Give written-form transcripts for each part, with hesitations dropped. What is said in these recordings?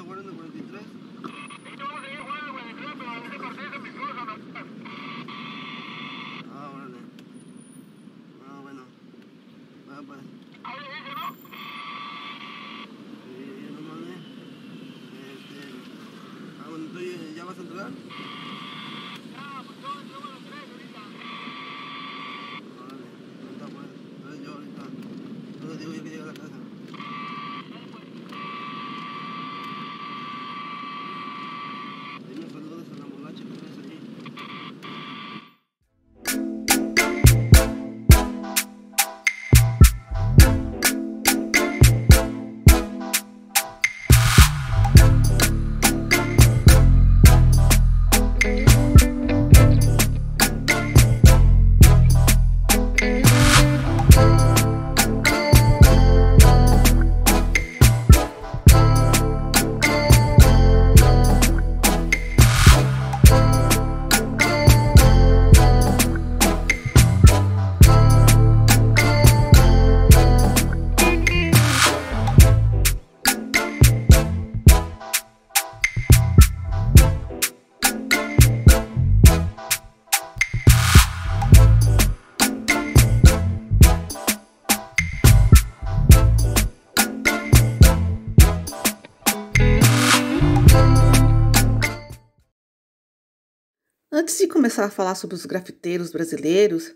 guardando 43. Ah, órale. Ah, bueno. Ah, pues. Sí, no mames. Bueno, ¿tú ya vas a entrar? Órale, ahorita pues. Entonces yo ahorita. Entonces digo yo que llegue a la casa. Dime saludos a la molacha que ves ahí. Antes de começar a falar sobre os grafiteiros brasileiros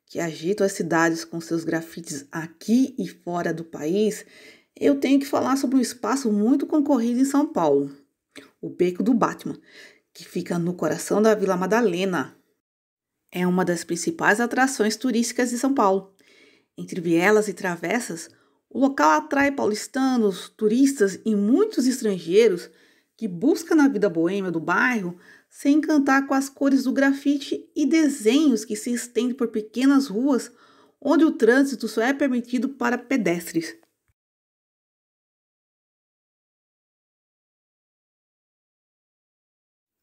que agitam as cidades com seus grafites aqui e fora do país, eu tenho que falar sobre um espaço muito concorrido em São Paulo, o Beco do Batman, que fica no coração da Vila Madalena. É uma das principais atrações turísticas de São Paulo. Entre vielas e travessas, o local atrai paulistanos, turistas e muitos estrangeiros que buscam na vida boêmia do bairro se encantar com as cores do grafite e desenhos que se estendem por pequenas ruas onde o trânsito só é permitido para pedestres.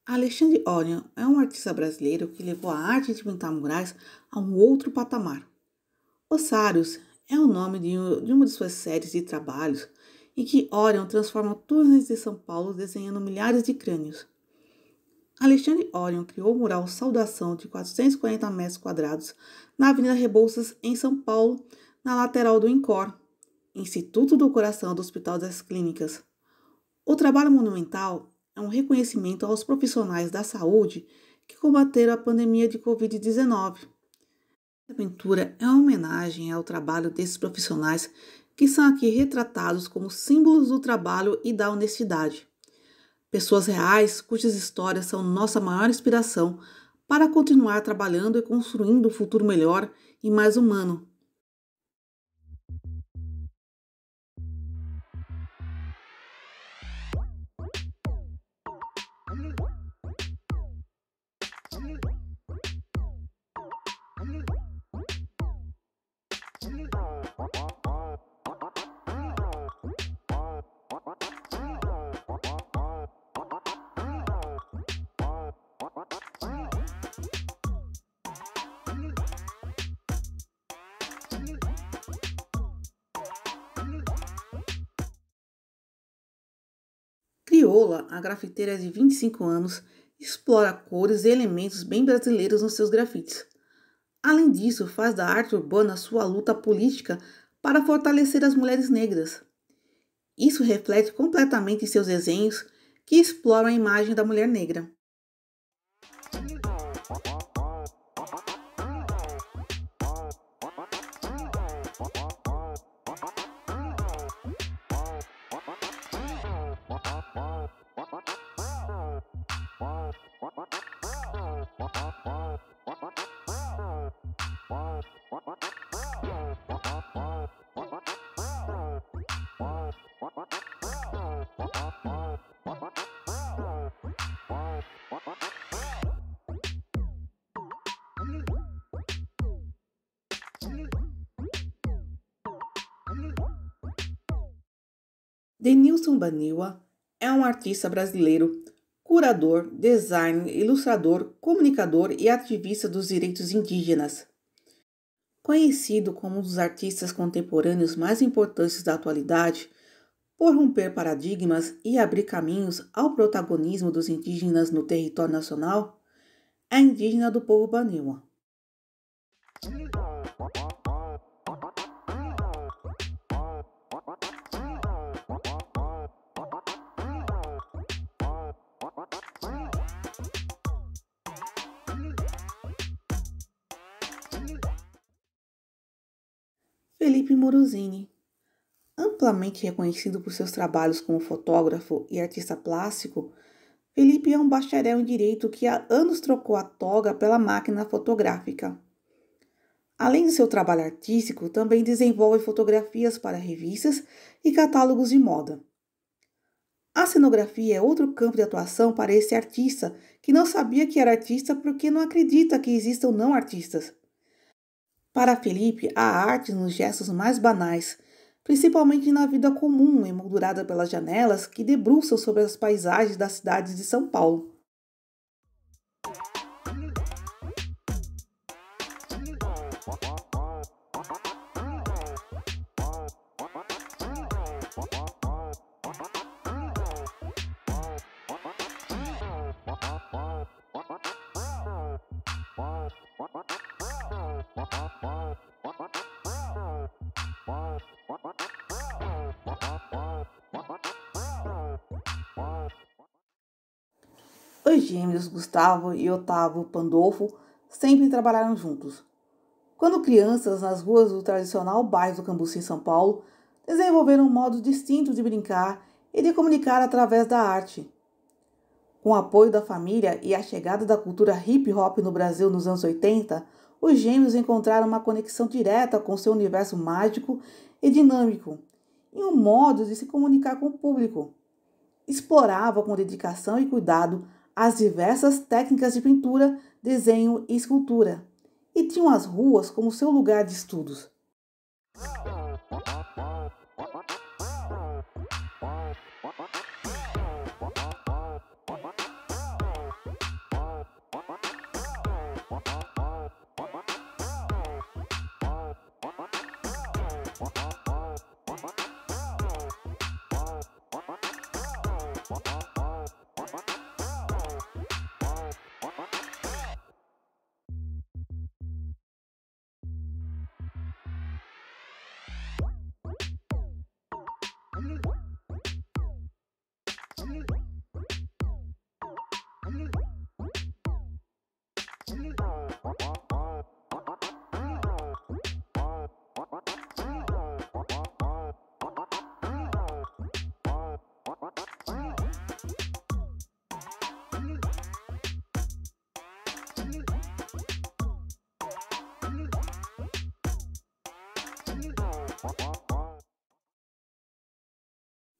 Alexandre Orion é um artista brasileiro que levou a arte de pintar murais a um outro patamar. Ossários é o nome de uma de suas séries de trabalhos em que Orion transforma túneis de São Paulo desenhando milhares de crânios. Alexandre Orion criou o mural Saudação de 440 metros quadrados na Avenida Rebouças, em São Paulo, na lateral do INCOR, Instituto do Coração do Hospital das Clínicas. O trabalho monumental é um reconhecimento aos profissionais da saúde que combateram a pandemia de Covid-19. A pintura é uma homenagem ao trabalho desses profissionais que são aqui retratados como símbolos do trabalho e da honestidade. Pessoas reais cujas histórias são nossa maior inspiração para continuar trabalhando e construindo um futuro melhor e mais humano. Crioula, a grafiteira de 25 anos, explora cores e elementos bem brasileiros nos seus grafites. Além disso, faz da arte urbana sua luta política para fortalecer as mulheres negras. Isso reflete completamente em seus desenhos que exploram a imagem da mulher negra. Denilson Baniwa é um artista brasileiro, curador, designer, ilustrador, comunicador e ativista dos direitos indígenas. Conhecido como um dos artistas contemporâneos mais importantes da atualidade, por romper paradigmas e abrir caminhos ao protagonismo dos indígenas no território nacional, é indígena do povo Baniwa. Felipe Morosini. Amplamente reconhecido por seus trabalhos como fotógrafo e artista plástico, Felipe é um bacharel em direito que há anos trocou a toga pela máquina fotográfica. Além de seu trabalho artístico, também desenvolve fotografias para revistas e catálogos de moda. A cenografia é outro campo de atuação para esse artista, que não sabia que era artista porque não acredita que existam não artistas. Para Felipe, há arte nos gestos mais banais, principalmente na vida comum, emoldurada pelas janelas que debruçam sobre as paisagens das cidades de São Paulo. Os gêmeos Gustavo e Otávio Pandolfo sempre trabalharam juntos. Quando crianças, nas ruas do tradicional bairro do Cambuci, em São Paulo, desenvolveram um modo distinto de brincar e de comunicar através da arte. Com o apoio da família e a chegada da cultura hip-hop no Brasil nos anos 80, os gêmeos encontraram uma conexão direta com seu universo mágico e dinâmico e um modo de se comunicar com o público. Explorava com dedicação e cuidado as diversas técnicas de pintura, desenho e escultura, e tinham as ruas como seu lugar de estudos.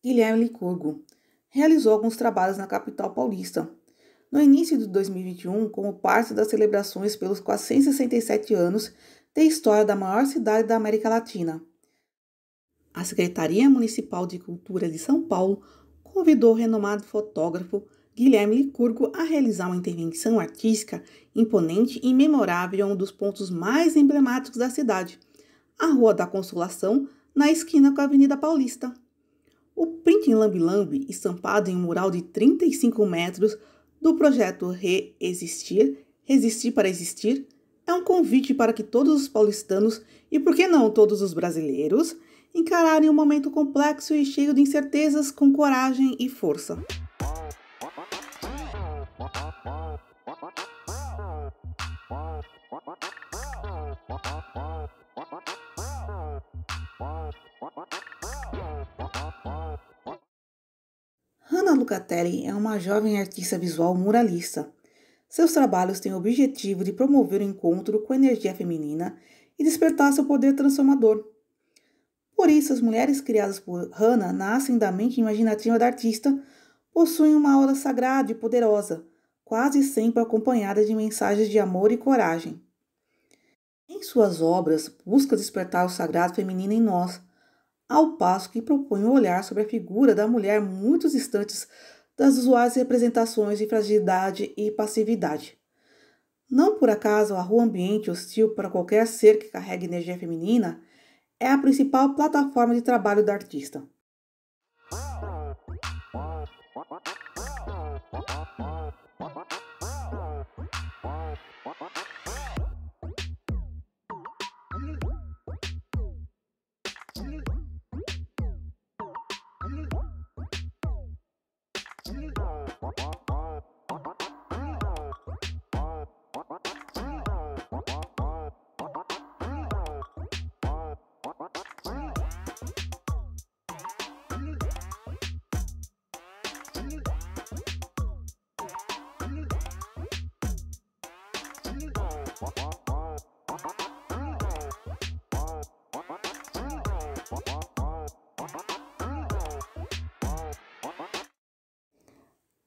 Guilherme Licurgo realizou alguns trabalhos na capital paulista. No início de 2021, como parte das celebrações pelos 467 anos de história da maior cidade da América Latina, a Secretaria Municipal de Cultura de São Paulo convidou o renomado fotógrafo Guilherme Licurgo a realizar uma intervenção artística imponente e memorável em um dos pontos mais emblemáticos da cidade, a Rua da Consolação, na esquina com a Avenida Paulista. O print em lambe-lambe, estampado em um mural de 35 metros do projeto Reexistir, Resistir para Existir, é um convite para que todos os paulistanos, e por que não todos os brasileiros, encararem um momento complexo e cheio de incertezas com coragem e força. Hannah Lucatelli é uma jovem artista visual muralista. Seus trabalhos têm o objetivo de promover o encontro com a energia feminina e despertar seu poder transformador. Por isso, as mulheres criadas por Hannah nascem da mente imaginativa da artista, possuem uma aura sagrada e poderosa, quase sempre acompanhada de mensagens de amor e coragem. Em suas obras, busca despertar o sagrado feminino em nós, ao passo que propõe um olhar sobre a figura da mulher muito distantes das usuais representações de fragilidade e passividade. Não por acaso a rua ambiente hostil para qualquer ser que carregue energia feminina é a principal plataforma de trabalho da artista.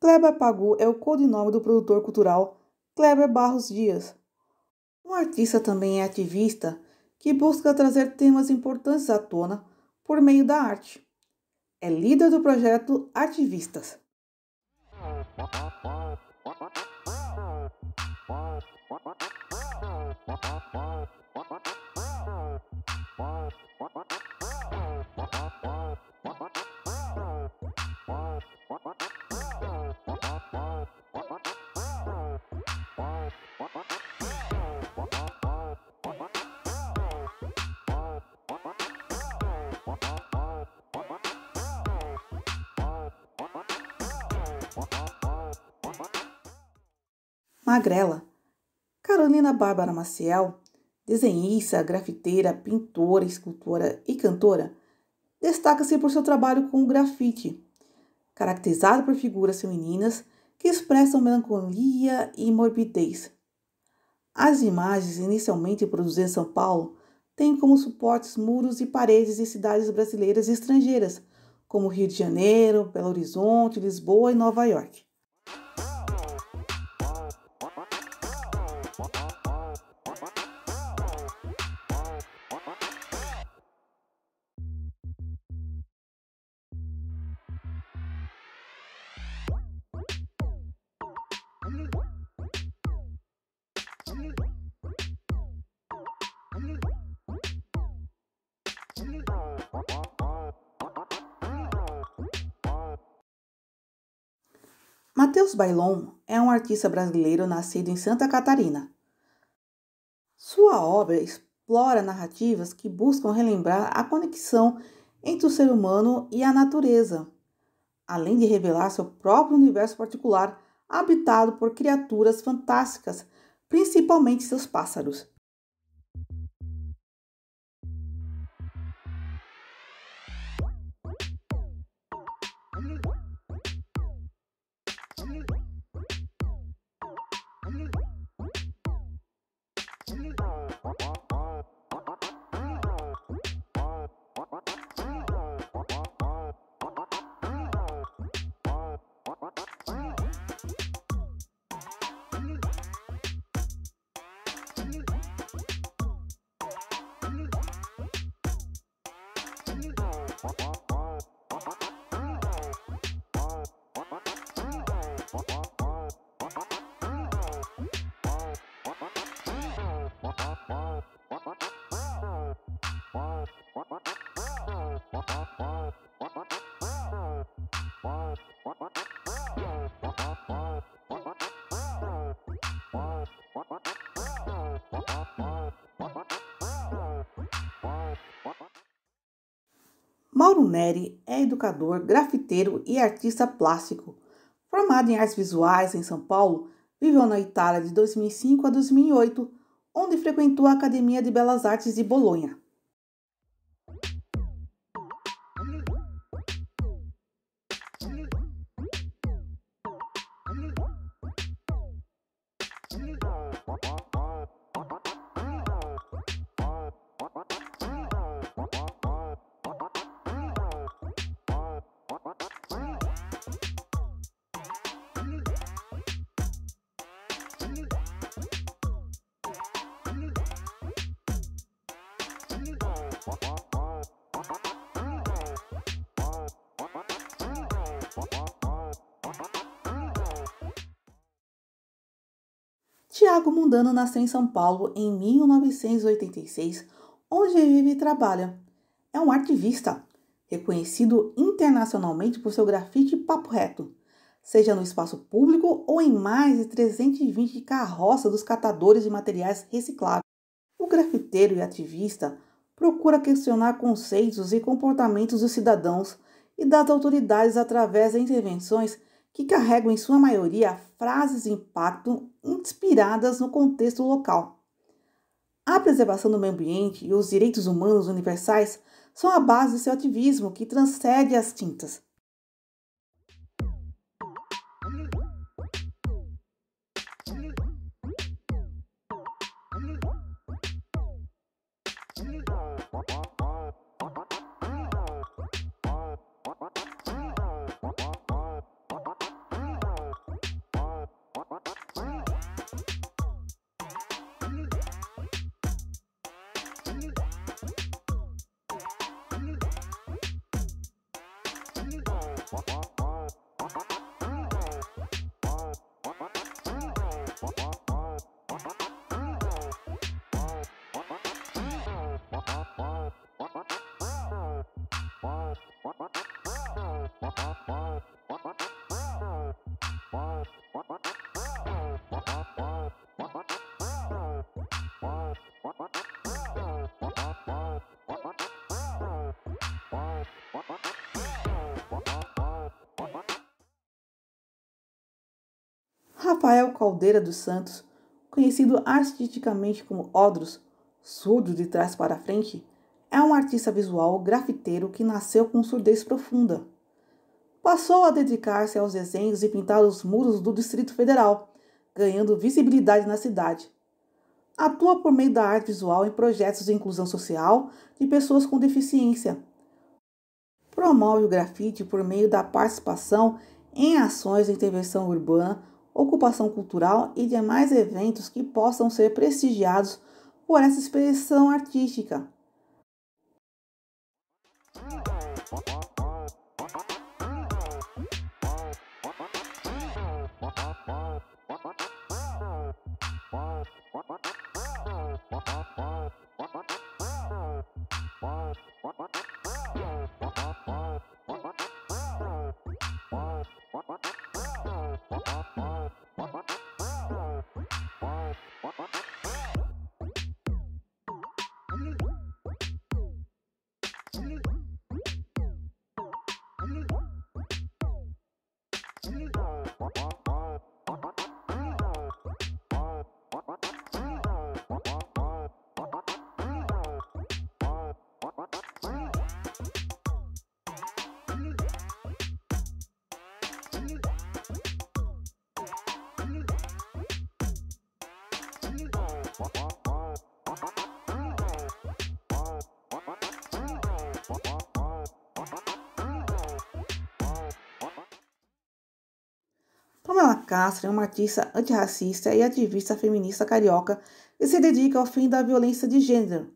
Kleber Pagu é o codinome do produtor cultural Kleber Barros Dias. Um artista também é ativista que busca trazer temas importantes à tona por meio da arte. É líder do projeto Artivistas. Magrela. Carolina Bárbara Maciel, desenhista, grafiteira, pintora, escultora e cantora, destaca-se por seu trabalho com o grafite, caracterizado por figuras femininas que expressam melancolia e morbidez. As imagens, inicialmente produzidas em São Paulo, têm como suportes muros e paredes de cidades brasileiras e estrangeiras, como Rio de Janeiro, Belo Horizonte, Lisboa e Nova York. Matheus Bailon é um artista brasileiro nascido em Santa Catarina. Sua obra explora narrativas que buscam relembrar a conexão entre o ser humano e a natureza, além de revelar seu próprio universo particular habitado por criaturas fantásticas, principalmente seus pássaros. Mauro Neri é educador, grafiteiro e artista plástico. Formado em artes visuais em São Paulo, viveu na Itália de 2005 a 2008, onde frequentou a Academia de Belas Artes de Bolonha. Tiago Mundano nasceu em São Paulo em 1986, onde vive e trabalha. É um ativista, reconhecido internacionalmente por seu grafite papo reto, seja no espaço público ou em mais de 320 carroças dos catadores de materiais recicláveis. O grafiteiro e ativista procura questionar conceitos e comportamentos dos cidadãos e das autoridades através de intervenções que carregam, em sua maioria, frases de impacto inspiradas no contexto local. A preservação do meio ambiente e os direitos humanos universais são a base de seu ativismo, que transcende as tintas. Rafael Caldeira dos Santos, conhecido artisticamente como Odros, surdo de trás para frente, é um artista visual grafiteiro que nasceu com surdez profunda. Passou a dedicar-se aos desenhos e pintar os muros do Distrito Federal, ganhando visibilidade na cidade. Atua por meio da arte visual em projetos de inclusão social de pessoas com deficiência. Promove o grafite por meio da participação em ações de intervenção urbana, ocupação cultural e demais eventos que possam ser prestigiados por essa expressão artística. Pamela Castro é uma artista antirracista e ativista feminista carioca que se dedica ao fim da violência de gênero.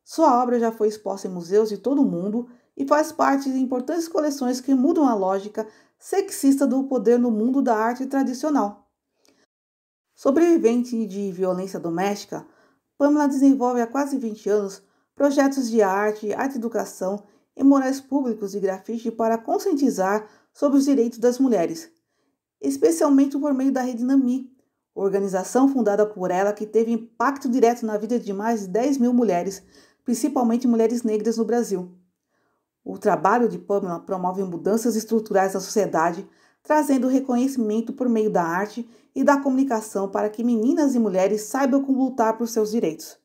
Sua obra já foi exposta em museus de todo o mundo e faz parte de importantes coleções que mudam a lógica sexista do poder no mundo da arte tradicional. Sobrevivente de violência doméstica, Pamela desenvolve há quase 20 anos projetos de arte educação e morais públicos de grafite para conscientizar sobre os direitos das mulheres, especialmente por meio da Rede Nami, organização fundada por ela que teve impacto direto na vida de mais de 10 mil mulheres, principalmente mulheres negras no Brasil. O trabalho de Pamela promove mudanças estruturais na sociedade, trazendo reconhecimento por meio da arte e da comunicação para que meninas e mulheres saibam como lutar por seus direitos.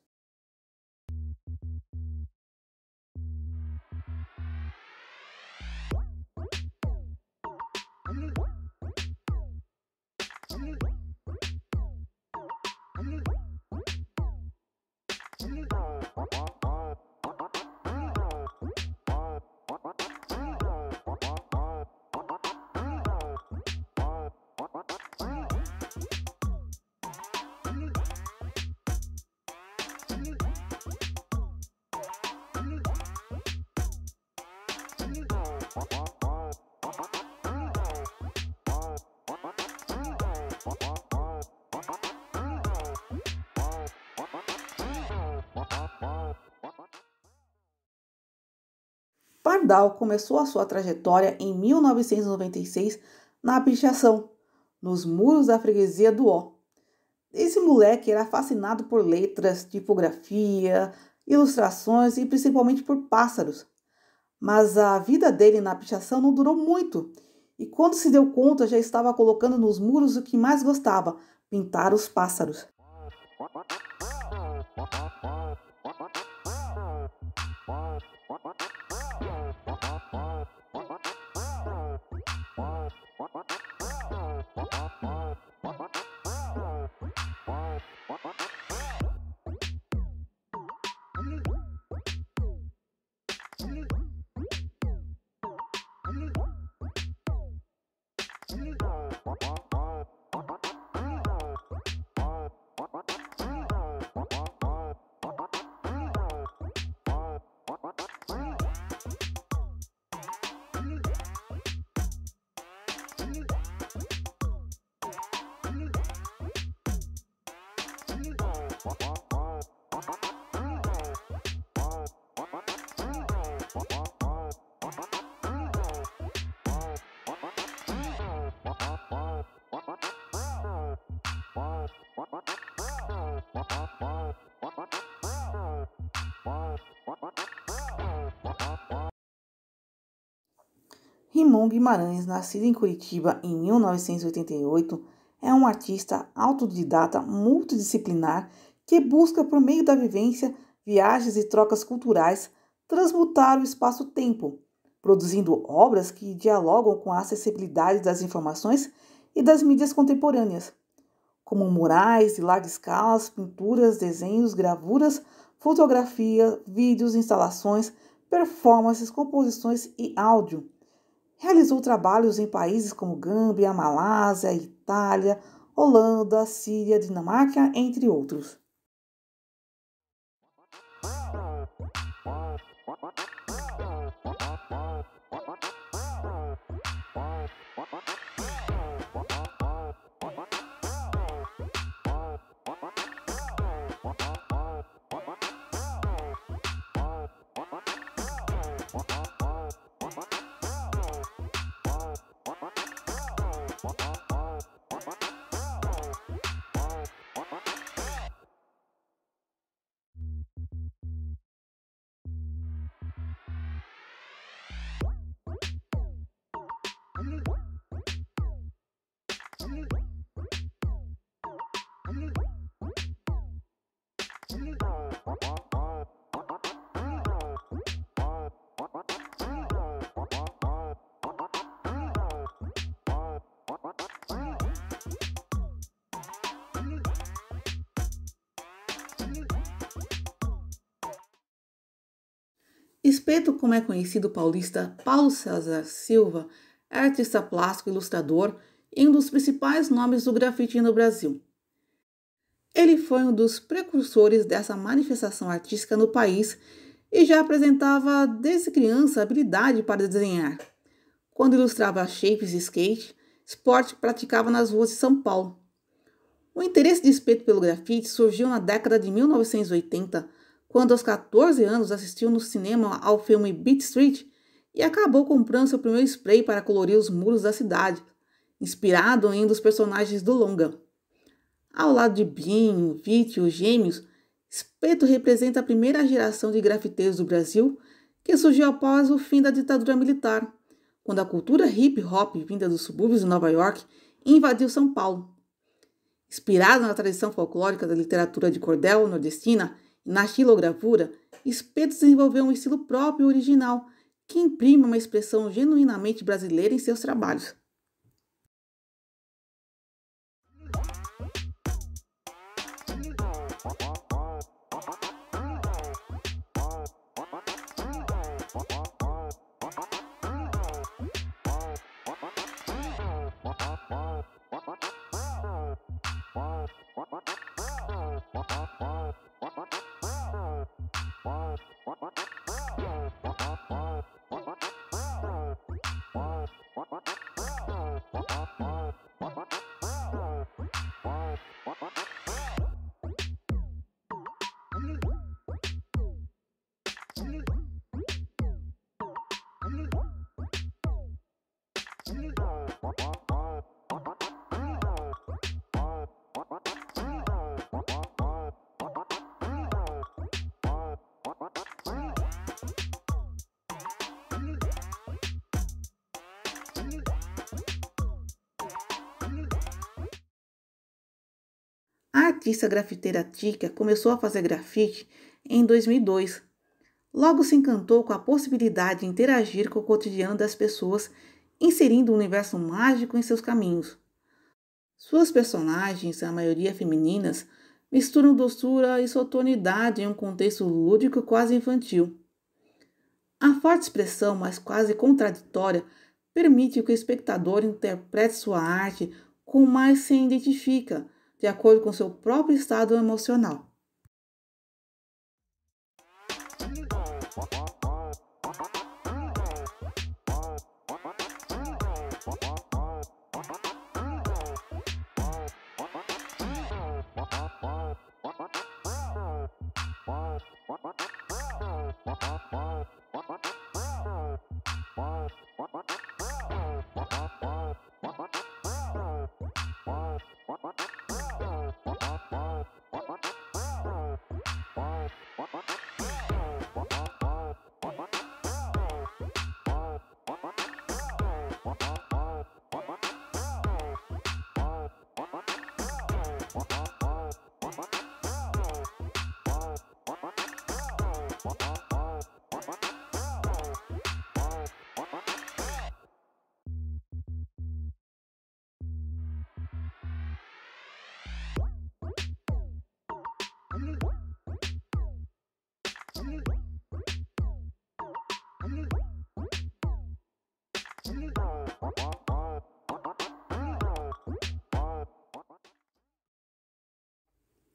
Pardal começou a sua trajetória em 1996 na pichação, nos muros da freguesia do Ó. Esse moleque era fascinado por letras, tipografia, ilustrações e principalmente por pássaros. Mas a vida dele na pichação não durou muito, e quando se deu conta já estava colocando nos muros o que mais gostava, pintar os pássaros. Rimon Guimarães, nascido em Curitiba em 1988, é um artista autodidata multidisciplinar que busca, por meio da vivência, viagens e trocas culturais, transmutar o espaço-tempo, produzindo obras que dialogam com a acessibilidade das informações e das mídias contemporâneas, como murais de larga escala, pinturas, desenhos, gravuras, fotografia, vídeos, instalações, performances, composições e áudio. Realizou trabalhos em países como Gâmbia, Malásia, Itália, Holanda, Síria, Dinamarca, entre outros. Espeto, como é conhecido o paulista Paulo César Silva, é artista plástico e ilustrador e um dos principais nomes do grafite no Brasil. Ele foi um dos precursores dessa manifestação artística no país e já apresentava desde criança habilidade para desenhar. Quando ilustrava shapes de skate, esporte que praticava nas ruas de São Paulo. O interesse de Espeto pelo grafite surgiu na década de 1980, quando aos 14 anos assistiu no cinema ao filme Beat Street e acabou comprando seu primeiro spray para colorir os muros da cidade, inspirado em um dos personagens do longa. Ao lado de Binho, Vite e os Gêmeos, Espeto representa a primeira geração de grafiteiros do Brasil que surgiu após o fim da ditadura militar, quando a cultura hip-hop vinda dos subúrbios de Nova York invadiu São Paulo. Inspirado na tradição folclórica da literatura de cordel nordestina e na xilogravura, Espeto desenvolveu um estilo próprio e original, que imprime uma expressão genuinamente brasileira em seus trabalhos. artista grafiteira Tika começou a fazer grafite em 2002. Logo se encantou com a possibilidade de interagir com o cotidiano das pessoas, inserindo um universo mágico em seus caminhos. Suas personagens, a maioria femininas, misturam doçura e sotonidade em um contexto lúdico quase infantil. A forte expressão, mas quase contraditória, permite que o espectador interprete sua arte com mais se identifica, de acordo com seu próprio estado emocional.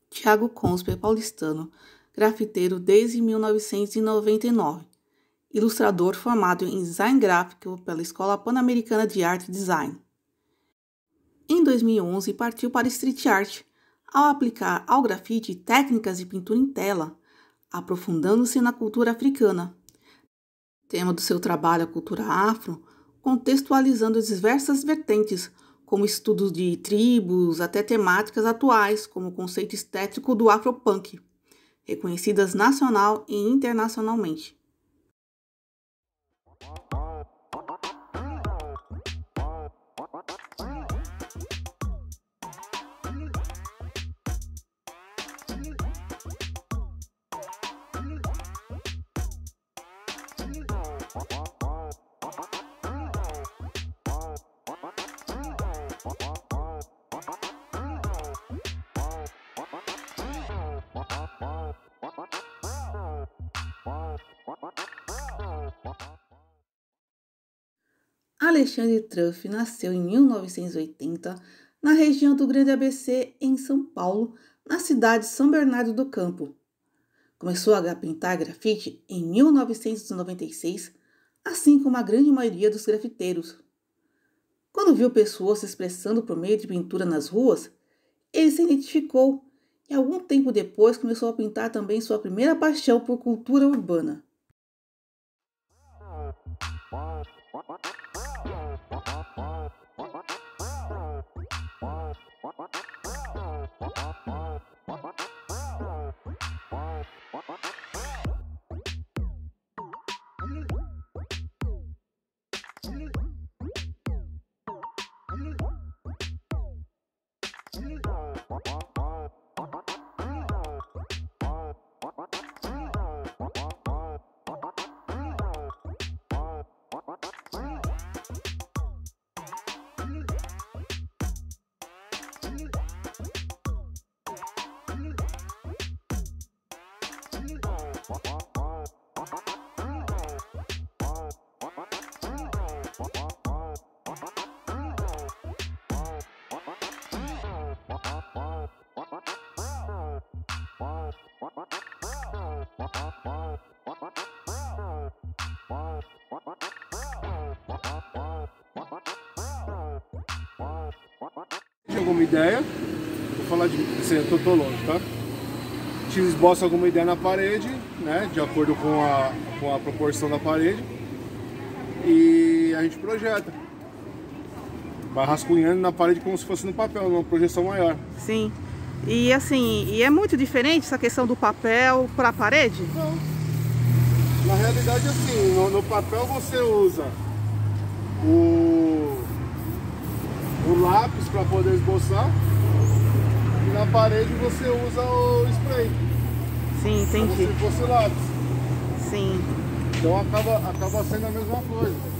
Thiago Consper é paulistano, grafiteiro desde 1999, ilustrador formado em design gráfico pela Escola Pan-Americana de Arte e Design. Em 2011 partiu para street art, ao aplicar ao grafite técnicas de pintura em tela, aprofundando-se na cultura africana. Tema do seu trabalho a cultura afro, contextualizando as diversas vertentes, como estudos de tribos até temáticas atuais, como o conceito estético do afropunk, reconhecidas nacional e internacionalmente. Alexandre Truff nasceu em 1980 na região do Grande ABC, em São Paulo, na cidade de São Bernardo do Campo. Começou a pintar grafite em 1996, assim como a grande maioria dos grafiteiros. Quando viu pessoas se expressando por meio de pintura nas ruas, ele se identificou e algum tempo depois começou a pintar também sua primeira paixão por cultura urbana. Alguma ideia, vou falar de eu tô longe, tá? A gente esboça alguma ideia na parede, né? De acordo com a proporção da parede, e a gente projeta. Vai rascunhando na parede como se fosse no papel, numa projeção maior. Sim. E assim, e é muito diferente essa questão do papel para a parede? Não. Na realidade, assim, no papel você usa o lápis para poder esboçar, na parede você usa o spray. Sim, entendi. Como se fosse lápis. Sim. Então acaba sendo a mesma coisa.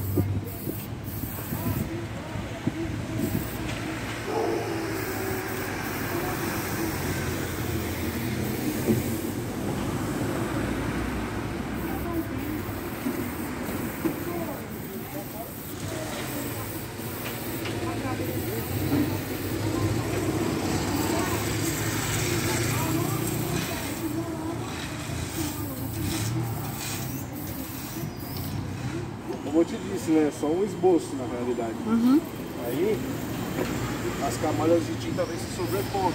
Como eu te disse, né? Só um esboço na realidade. Uhum. Aí as camadas de tinta vêm se sobrepondo.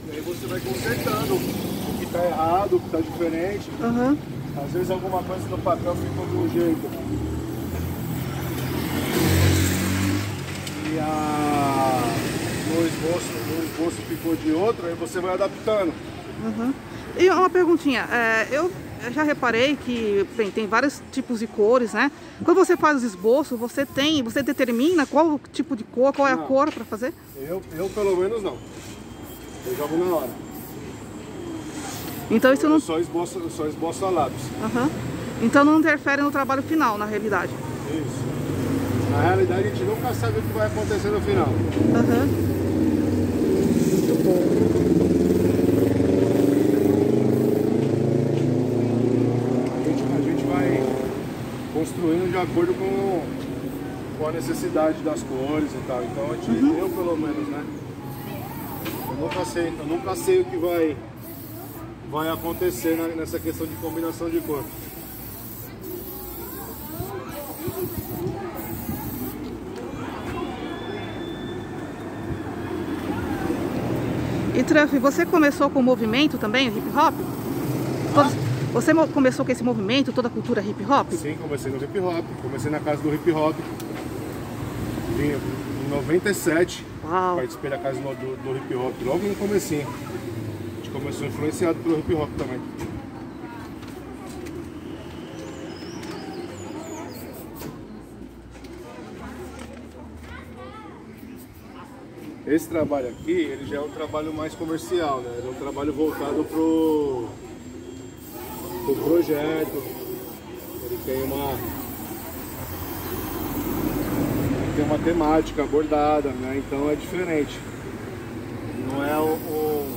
E aí você vai consertando o que está errado, o que está diferente. Uhum. Às vezes alguma coisa no papel ficou de um jeito. E no esboço ficou de outro, aí você vai adaptando. Uhum. E uma perguntinha, eu já reparei que tem vários tipos de cores, né? Quando você faz os esboços, você determina qual tipo de cor, qual é a Não. cor para fazer? Eu pelo menos não. Eu jogo na hora. Então isso não... Eu só esboço a lápis. Uhum. Então não interfere no trabalho final, na realidade. Isso. Na realidade a gente nunca sabe o que vai acontecer no final. Uhum. Muito bom. A gente vai construindo de acordo com a necessidade das cores e tal. Então a gente, eu pelo menos, né? Eu nunca sei o que vai acontecer nessa questão de combinação de cor. E Truff, você começou com o movimento também, o hip hop? Você começou com esse movimento, toda a cultura hip hop? Sim, comecei no hip hop, comecei na casa do hip hop. Vim em 97, Uau. participei da casa do hip hop logo no comecinho. A gente começou influenciado pelo hip hop também. Esse trabalho aqui, ele já é um trabalho mais comercial, né? Ele é um trabalho voltado pro projeto. Ele tem uma temática abordada, né? Então é diferente. Não é um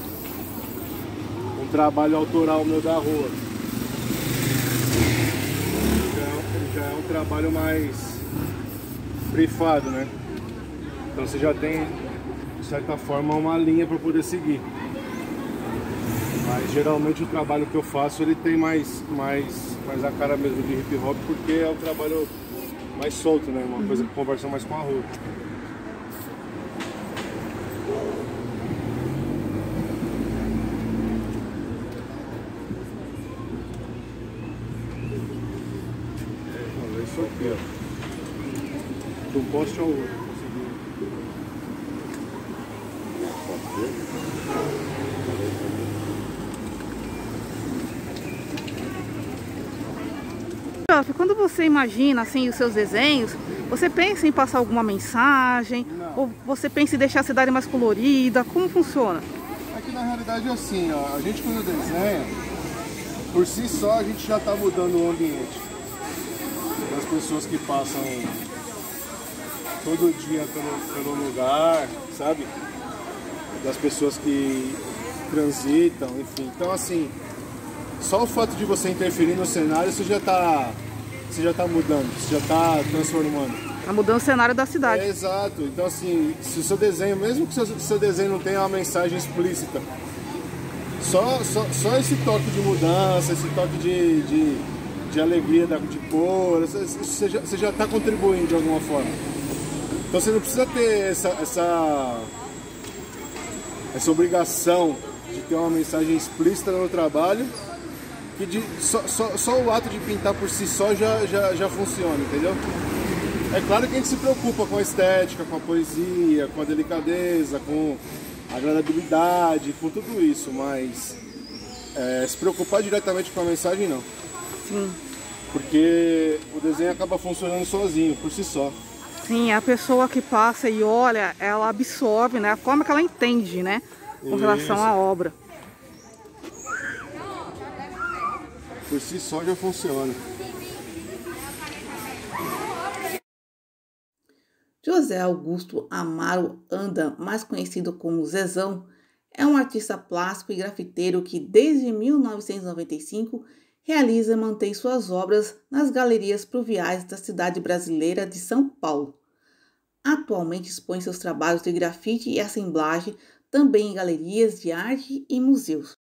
trabalho autoral meu da rua. Ele já é um trabalho mais brifado, né? Então você já tem, de certa forma, uma linha para poder seguir. Mas geralmente o trabalho que eu faço, ele tem mais a cara mesmo de hip hop, porque é um trabalho mais solto, né? Uma coisa que conversa mais com a rua. É isso aqui, ó. De um poste ao outro. Quando você imagina assim os seus desenhos, você pensa em passar alguma mensagem? Não. Ou você pensa em deixar a cidade mais colorida? Como funciona? É que na realidade é assim, ó, a gente quando desenha, por si só a gente já está mudando o ambiente. Das pessoas que passam todo dia pelo lugar, sabe? Das pessoas que transitam, enfim. Então assim, só o fato de você interferir no cenário, você já está mudando, você já está transformando. Tá mudando o cenário da cidade. É, exato. Então assim, se o seu desenho, mesmo que o seu desenho não tenha uma mensagem explícita, só esse toque de mudança, esse toque de alegria, de cor, você já está contribuindo de alguma forma. Então você não precisa ter essa obrigação de ter uma mensagem explícita no trabalho, que só o ato de pintar por si só já funciona, entendeu? É claro que a gente se preocupa com a estética, com a poesia, com a delicadeza, com a agradabilidade, com tudo isso, mas se preocupar diretamente com a mensagem, não. Sim. Porque o desenho acaba funcionando sozinho, por si só. Sim, a pessoa que passa e olha, ela absorve, né? A forma que ela entende, né? Com relação à obra. Por si só já funciona. José Augusto Amaro Anda, mais conhecido como Zezão, é um artista plástico e grafiteiro que, desde 1995, realiza e mantém suas obras nas galerias pluviais da cidade brasileira de São Paulo. Atualmente expõe seus trabalhos de grafite e assemblagem também em galerias de arte e museus.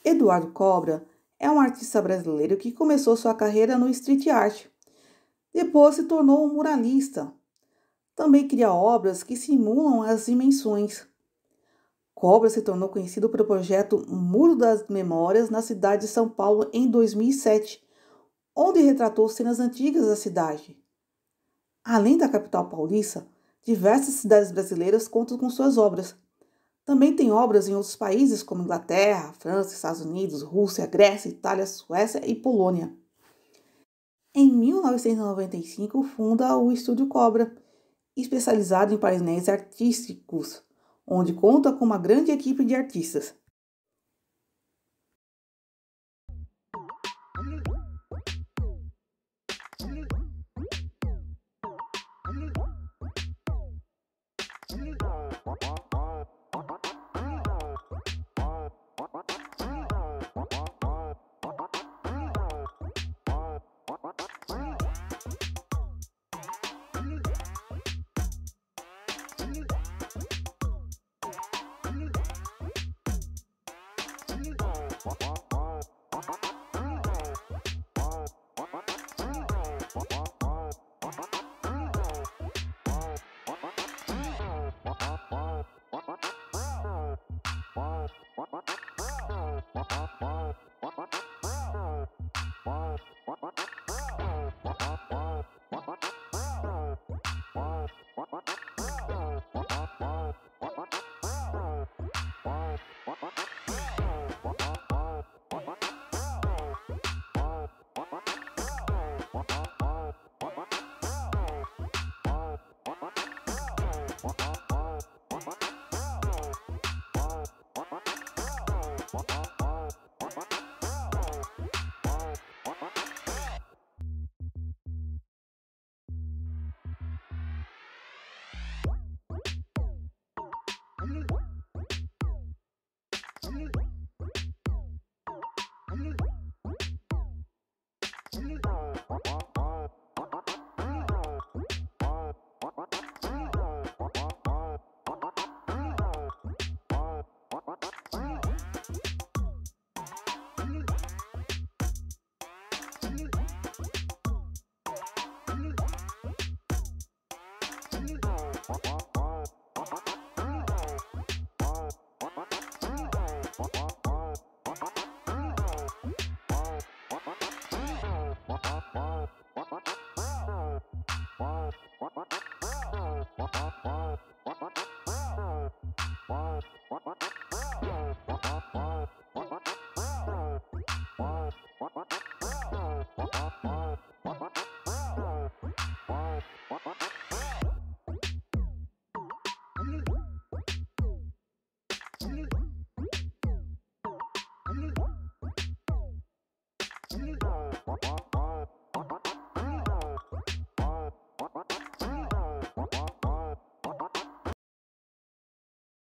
Eduardo Cobra é um artista brasileiro que começou sua carreira no street art. Depois se tornou um muralista. Também cria obras que simulam as dimensões. Cobra se tornou conhecido pelo projeto Muro das Memórias na cidade de São Paulo em 2007, onde retratou cenas antigas da cidade. Além da capital paulista, diversas cidades brasileiras contam com suas obras. Também tem obras em outros países como Inglaterra, França, Estados Unidos, Rússia, Grécia, Itália, Suécia e Polônia. Em 1995, funda o Estúdio Cobra, especializado em painéis artísticos, onde conta com uma grande equipe de artistas.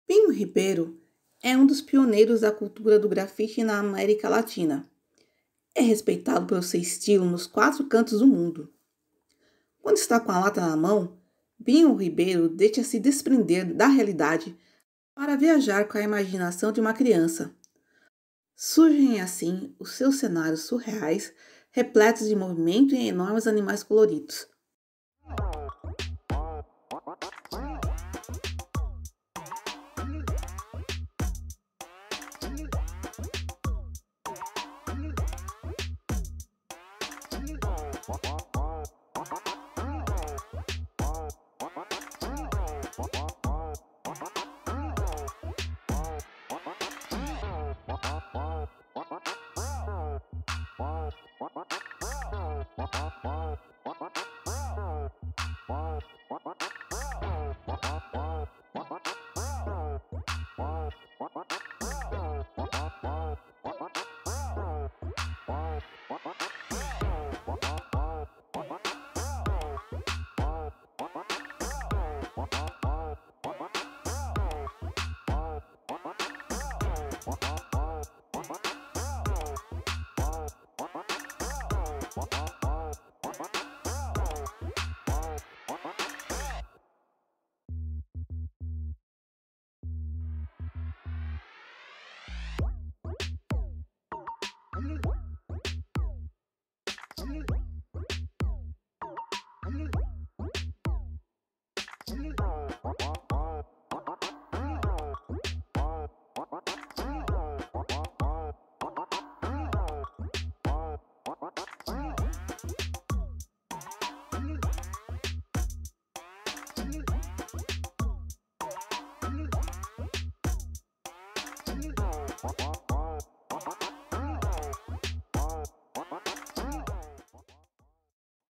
Binho Ribeiro é um dos pioneiros da cultura do grafite na América Latina. É respeitado pelo seu estilo nos 4 cantos do mundo. Quando está com a lata na mão, Binho Ribeiro deixa se desprender da realidade para viajar com a imaginação de uma criança. Surgem assim os seus cenários surreais, repletos de movimento e enormes animais coloridos.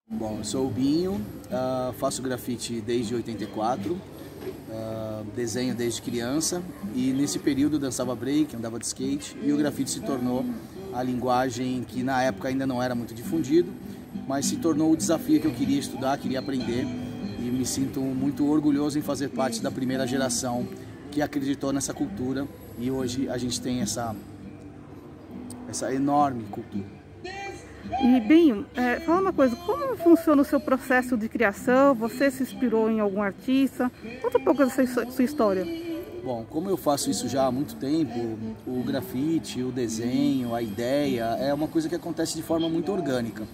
Bom, eu sou o Binho, faço grafite desde 84, desenho desde criança e nesse período dançava break, andava de skate e o grafite se tornou a linguagem que na época ainda não era muito difundido, mas se tornou o desafio que eu queria estudar, queria aprender e me sinto muito orgulhoso em fazer parte da primeira geração que acreditou nessa cultura e hoje a gente tem essa enorme cultura. E, Binho, fala uma coisa, como funciona o seu processo de criação? Você se inspirou em algum artista? Conta um pouco dessa sua história. Bom, como eu faço isso já há muito tempo, o grafite, o desenho, a ideia, é uma coisa que acontece de forma muito orgânica.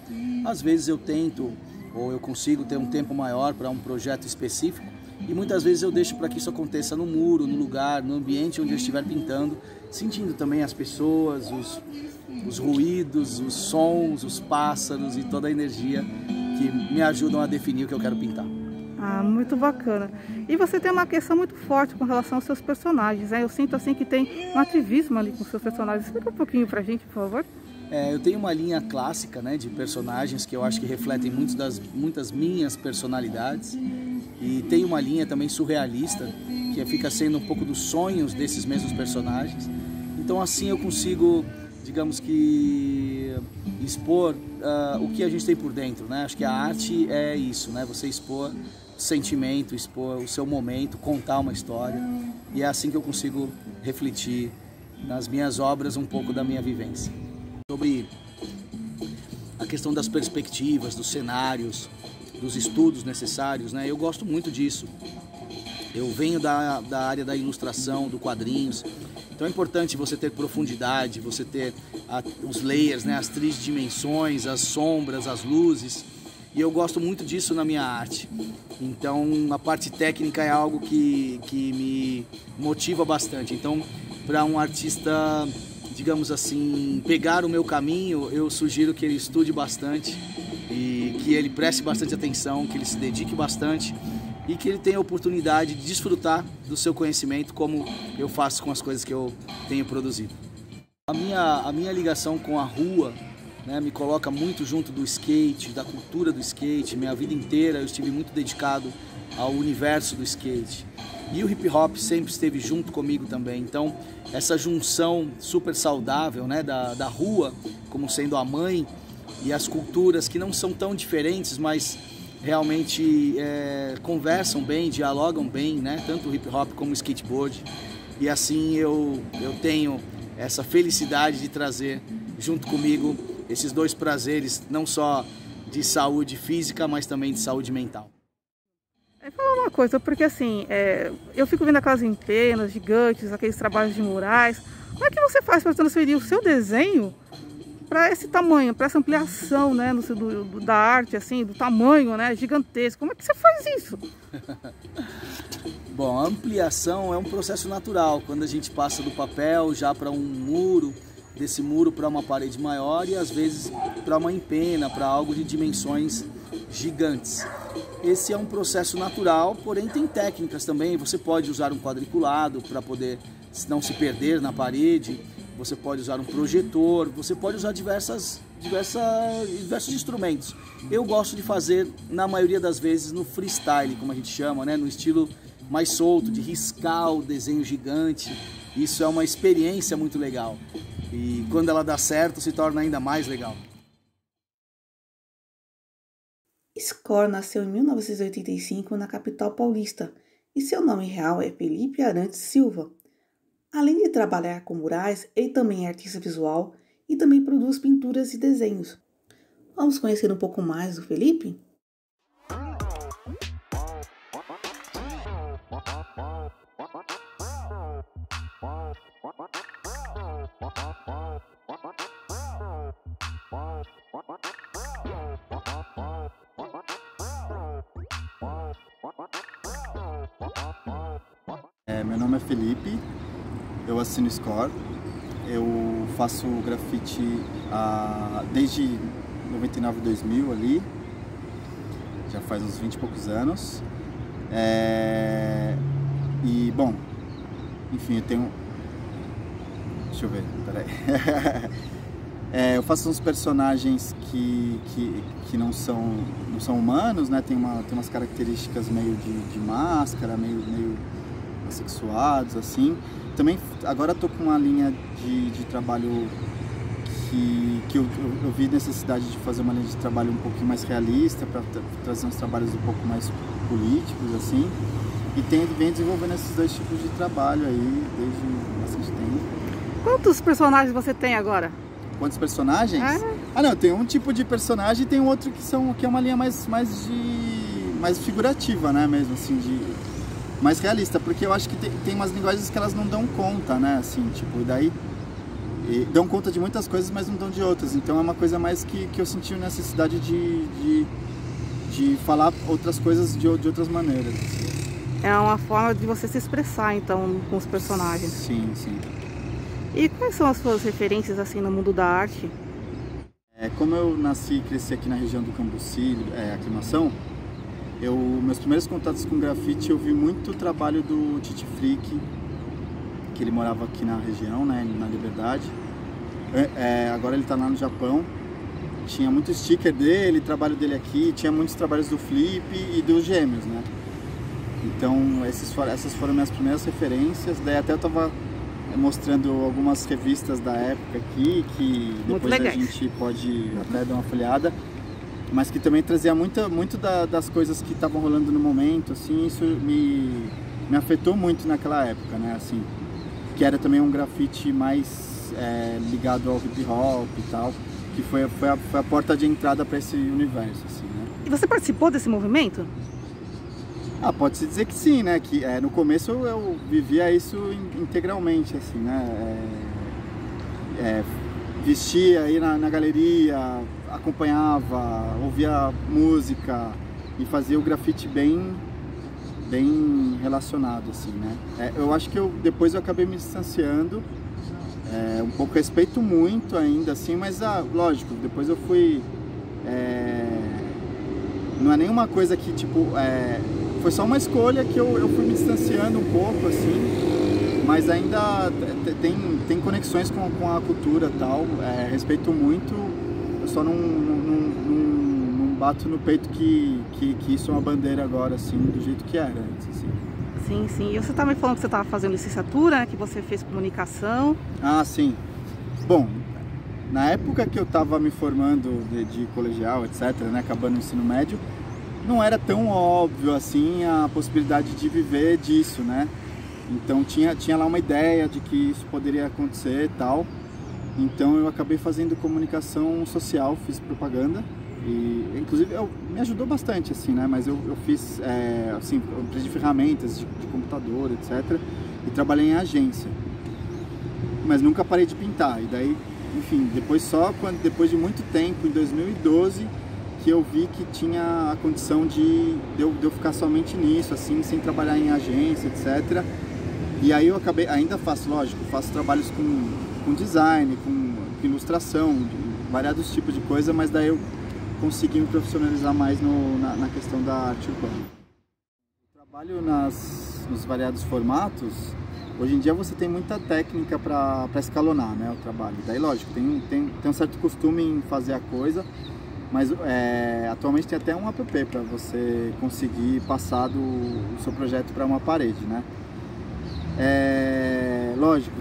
Às vezes eu tento, ou eu consigo ter um tempo maior para um projeto específico, e muitas vezes eu deixo para que isso aconteça no muro, no lugar, no ambiente onde eu estiver pintando, sentindo também as pessoas, os ruídos, os sons, os pássaros e toda a energia que me ajudam a definir o que eu quero pintar. Ah, muito bacana. E você tem uma questão muito forte com relação aos seus personagens, né? Eu sinto assim que tem um ativismo ali com os seus personagens. Explica um pouquinho pra gente, por favor. Eu tenho uma linha clássica, né, de personagens que eu acho que refletem muitas minhas personalidades. E tem uma linha também surrealista, que fica sendo um pouco dos sonhos desses mesmos personagens. Então assim eu consigo, digamos que, expor o que a gente tem por dentro, né? Acho que a arte é isso, né? Você expor sentimento, expor o seu momento, contar uma história. E é assim que eu consigo refletir nas minhas obras um pouco da minha vivência. Sobre a questão das perspectivas, dos cenários, dos estudos necessários, né? Eu gosto muito disso. Eu venho da área da ilustração, do quadrinhos. Então é importante você ter profundidade, você ter os layers, né? As tridimensões, as sombras, as luzes. E eu gosto muito disso na minha arte. Então a parte técnica é algo que me motiva bastante. Então para um artista digamos assim, pegar o meu caminho, eu sugiro que ele estude bastante e que ele preste bastante atenção, que ele se dedique bastante e que ele tenha a oportunidade de desfrutar do seu conhecimento como eu faço com as coisas que eu tenho produzido. A minha ligação com a rua, né, me coloca muito junto do skate, da cultura do skate. Minha vida inteira eu estive muito dedicado ao universo do skate. E o hip hop sempre esteve junto comigo também. Então, essa junção super saudável, né, da rua como sendo a mãe e as culturas que não são tão diferentes, mas realmente conversam bem, dialogam bem, né, tanto o hip hop como o skateboard. E assim eu tenho essa felicidade de trazer junto comigo esses dois prazeres, não só de saúde física, mas também de saúde mental. Fala uma coisa, porque assim, eu fico vendo aquelas empenas gigantes, aqueles trabalhos de murais. Como é que você faz para transferir o seu desenho para esse tamanho, para essa ampliação, né, da arte, assim, do tamanho, né, gigantesco? Como é que você faz isso? Bom, a ampliação é um processo natural, quando a gente passa do papel já para um muro, desse muro para uma parede maior e às vezes para uma empena, para algo de dimensões gigantes. Esse é um processo natural, porém tem técnicas também. Você pode usar um quadriculado para poder não se perder na parede, você pode usar um projetor, você pode usar diversos instrumentos. Eu gosto de fazer, na maioria das vezes, no freestyle, como a gente chama, né? No estilo mais solto, de riscar o desenho gigante. Isso é uma experiência muito legal. E quando ela dá certo, se torna ainda mais legal. Score nasceu em 1985 na capital paulista e seu nome real é Felipe Arantes Silva. Além de trabalhar com murais, ele também é artista visual e também produz pinturas e desenhos. Vamos conhecer um pouco mais do Felipe? Meu nome é Felipe, eu assino Score, eu faço grafite desde 99, 2000 ali, já faz uns 20 e poucos anos. E bom, enfim, eu tenho... Deixa eu ver, peraí. Eu faço uns personagens que não são humanos, né? Tem umas características meio de máscara, meio assexuados, assim. Também agora estou com uma linha de trabalho que eu vi necessidade de fazer uma linha de trabalho um pouquinho mais realista, para trazer uns trabalhos um pouco mais políticos, assim. E venho desenvolvendo esses dois tipos de trabalho aí desde bastante tempo. Quantos personagens você tem agora? Quantos personagens? Não, tem um tipo de personagem e tem outro que é uma linha mais figurativa, né, mesmo, assim, mais realista, porque eu acho que tem umas linguagens que elas não dão conta, né, assim, tipo, e dão conta de muitas coisas, mas não dão de outras, então é uma coisa mais que eu senti necessidade de falar outras coisas de outras maneiras. Assim. É uma forma de você se expressar, então, com os personagens. Sim, sim. E quais são as suas referências, assim, no mundo da arte? Como eu nasci e cresci aqui na região do Cambuci, Aclimação, meus primeiros contatos com grafite, eu vi muito o trabalho do Titi Freak, que ele morava aqui na região, né, na Liberdade. Agora ele está lá no Japão. Tinha muito sticker dele, trabalho dele aqui, tinha muitos trabalhos do Flip e dos Gêmeos, né. Então essas foram minhas primeiras referências. Daí até eu estava mostrando algumas revistas da época aqui, que depois a gente pode até dar uma folhada, mas que também trazia muito das coisas que estavam rolando no momento, assim. Isso me afetou muito naquela época, né, assim, que era também um grafite mais ligado ao hip hop e tal, que foi a porta de entrada para esse universo, assim, né. E você participou desse movimento? Pode-se dizer que sim, né? Que no começo eu vivia isso integralmente, assim, né? Vestia aí na galeria, acompanhava, ouvia música e fazia o grafite bem relacionado, assim, né? Eu acho que depois eu acabei me distanciando Um pouco respeito muito ainda, assim, mas lógico, depois eu fui... não é nenhuma coisa que, tipo, foi só uma escolha que eu fui me distanciando um pouco, assim, mas ainda tem conexões com a cultura e tal, respeito muito, eu só não bato no peito que isso é uma bandeira agora, assim, do jeito que era antes, assim. Sim, sim. E você estava me falando que você estava fazendo licenciatura, né, que você fez comunicação. Ah, sim. Bom, na época que eu estava me formando de colegial, etc., né, acabando o ensino médio, não era tão óbvio assim a possibilidade de viver disso, né? Então tinha lá uma ideia de que isso poderia acontecer e tal. Então eu acabei fazendo comunicação social, fiz propaganda e inclusive me ajudou bastante, assim, né? Mas eu fiz, assim, de ferramentas de computador, etc. E trabalhei em agência. Mas nunca parei de pintar. E daí, enfim, depois de muito tempo, em 2012, que eu vi que tinha a condição de eu ficar somente nisso, assim, sem trabalhar em agência, etc. E aí eu acabei, ainda faço trabalhos com design, com ilustração, variados tipos de coisa, mas daí eu consegui me profissionalizar mais na questão da arte urbana. Eu trabalho nos variados formatos. Hoje em dia você tem muita técnica para escalonar, né, o trabalho. Daí, lógico, tem um certo costume em fazer a coisa, mas atualmente tem até um app para você conseguir passar o seu projeto para uma parede, né? Lógico,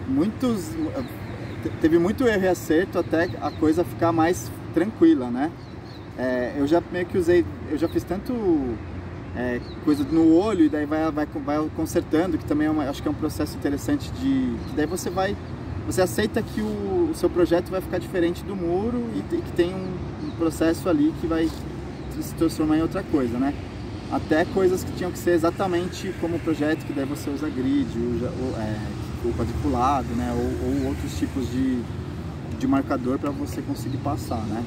teve muito erro e acerto até a coisa ficar mais tranquila, né? Eu já meio que eu já fiz tanto coisa no olho e daí vai consertando, que também acho que é um processo interessante que daí você aceita que o seu projeto vai ficar diferente do muro e que tem um processo ali que vai se transformar em outra coisa, né? Até coisas que tinham que ser exatamente como o projeto, que daí você usa grid, o quadriculado, né? Ou outros tipos de marcador para você conseguir passar, né?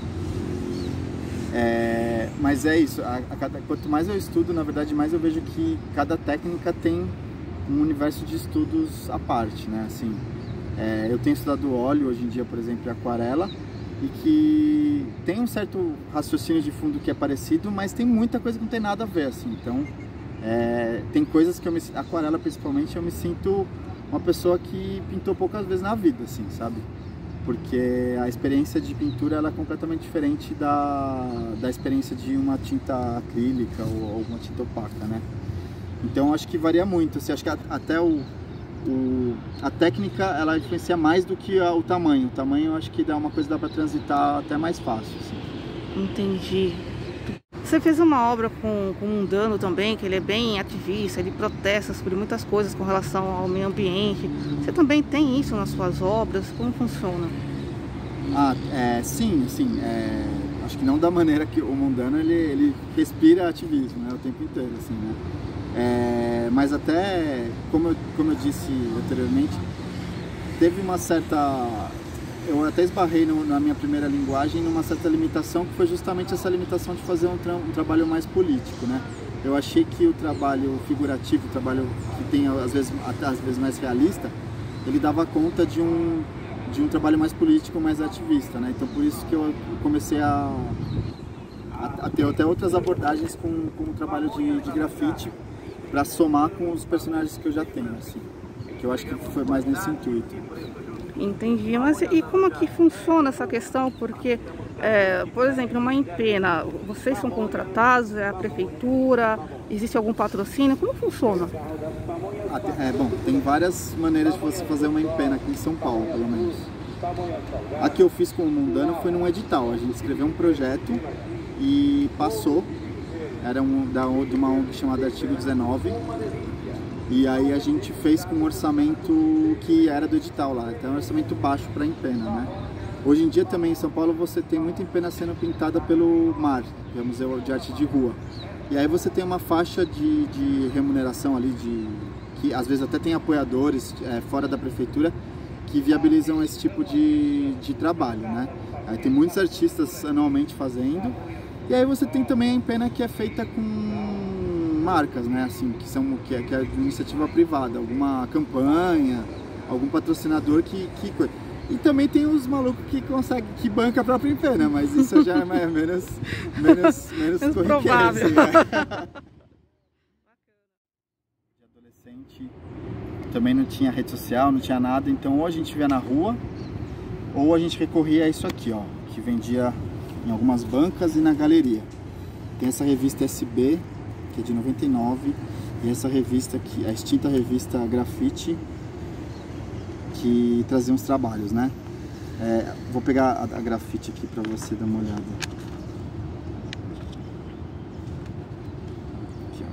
Mas é isso, quanto mais eu estudo, na verdade, mais eu vejo que cada técnica tem um universo de estudos à parte, né? Assim, eu tenho estudado óleo hoje em dia, por exemplo, e aquarela, e que tem um certo raciocínio de fundo que é parecido, mas tem muita coisa que não tem nada a ver, assim. Então, tem coisas que aquarela principalmente, eu me sinto uma pessoa que pintou poucas vezes na vida, assim, sabe? Porque a experiência de pintura ela é completamente diferente da experiência de uma tinta acrílica ou uma tinta opaca, né? Então acho que varia muito, assim, acho que até a técnica ela influencia mais do que o tamanho. O tamanho eu acho que dá uma coisa que dá para transitar até mais fácil, assim. Entendi. Você fez uma obra com o Mundano também, que ele é bem ativista, ele protesta sobre muitas coisas com relação ao meio ambiente. Você também tem isso nas suas obras? Como funciona? Sim, acho que não da maneira que o Mundano ele respira ativismo, né, o tempo inteiro, assim, né? Mas até, como eu disse anteriormente, teve uma certa... Eu até esbarrei na minha primeira linguagem numa certa limitação, que foi justamente essa limitação de fazer um trabalho mais político, né? Eu achei que o trabalho figurativo, o trabalho que tem às vezes mais realista, ele dava conta de um trabalho mais político, mais ativista, né? Então por isso que eu comecei a ter até outras abordagens com o trabalho de grafite, para somar com os personagens que eu já tenho, assim, que eu acho que foi mais nesse intuito. Entendi, mas e como que funciona essa questão? Porque, por exemplo, uma empena, vocês são contratados, é a prefeitura, existe algum patrocínio? Como funciona? Bom, tem várias maneiras de você fazer uma empena aqui em São Paulo, pelo menos. A que eu fiz com o Mundano foi num edital, a gente escreveu um projeto e passou, era de uma ONG chamada Artigo 19, e aí a gente fez com um orçamento que era do edital lá, então é um orçamento baixo para empena, né? Hoje em dia também em São Paulo você tem muita empena sendo pintada pelo MAR, que é o Museu de Arte de Rua. E aí você tem uma faixa de remuneração ali, que às vezes até tem apoiadores fora da prefeitura que viabilizam esse tipo de trabalho, né? Aí tem muitos artistas anualmente fazendo. E aí você tem também a empena que é feita com marcas, né, assim, que é de iniciativa privada, alguma campanha, algum patrocinador E também tem os malucos que conseguem, que banca a própria IP, né? Mas isso já é menos corriqueiro, provável. assim, né? De adolescente também não tinha rede social, não tinha nada, então ou a gente via na rua, ou a gente recorria a isso aqui, ó, que vendia em algumas bancas e na galeria. Tem essa revista SB, que é de 99, e essa revista aqui, a extinta revista Grafite, que trazia uns trabalhos, né? Vou pegar a Grafite aqui para você dar uma olhada. Aqui, ó,